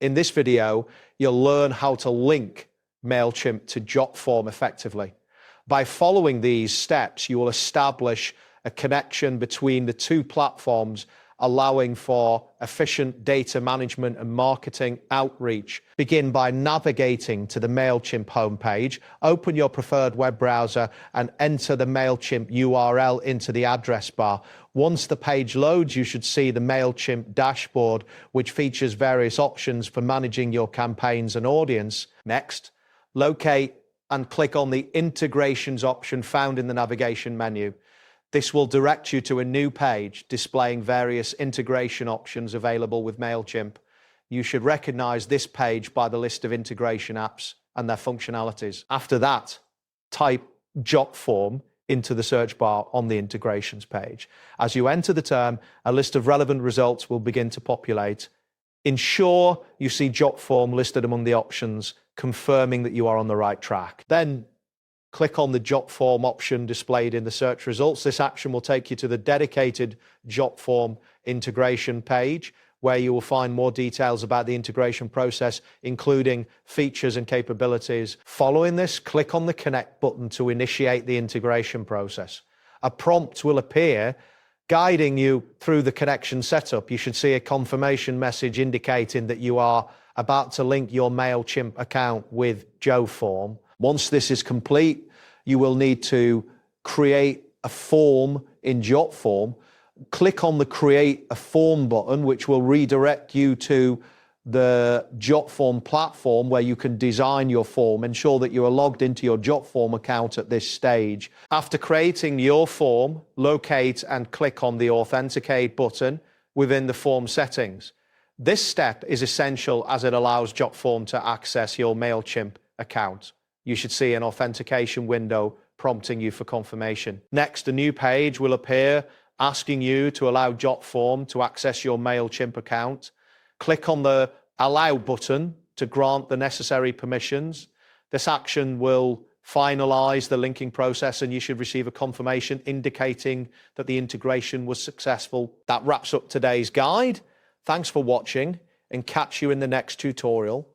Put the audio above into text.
In this video, you'll learn how to link MailChimp to JotForm effectively. By following these steps, you will establish a connection between the two platforms, allowing for efficient data management and marketing outreach. Begin by navigating to the MailChimp homepage, open your preferred web browser and enter the MailChimp URL into the address bar. Once the page loads, you should see the MailChimp dashboard, which features various options for managing your campaigns and audience. Next, locate and click on the integrations option found in the navigation menu. This will direct you to a new page displaying various integration options available with MailChimp. You should recognize this page by the list of integration apps and their functionalities. After that, type JotForm into the search bar on the integrations page. As you enter the term, a list of relevant results will begin to populate. Ensure you see JotForm listed among the options, confirming that you are on the right track. Then click on the JotForm option displayed in the search results. This action will take you to the dedicated JotForm integration page, where you will find more details about the integration process, including features and capabilities. Following this, click on the Connect button to initiate the integration process. A prompt will appear guiding you through the connection setup. You should see a confirmation message indicating that you are about to link your MailChimp account with JotForm. Once this is complete, you will need to create a form in JotForm. Click on the Create a Form button, which will redirect you to the JotForm platform where you can design your form. Ensure that you are logged into your JotForm account at this stage. After creating your form, locate and click on the Authenticate button within the form settings. This step is essential as it allows JotForm to access your MailChimp account. You should see an authentication window prompting you for confirmation. Next, a new page will appear asking you to allow JotForm to access your MailChimp account. Click on the Allow button to grant the necessary permissions. This action will finalize the linking process and you should receive a confirmation indicating that the integration was successful. That wraps up today's guide. Thanks for watching and catch you in the next tutorial.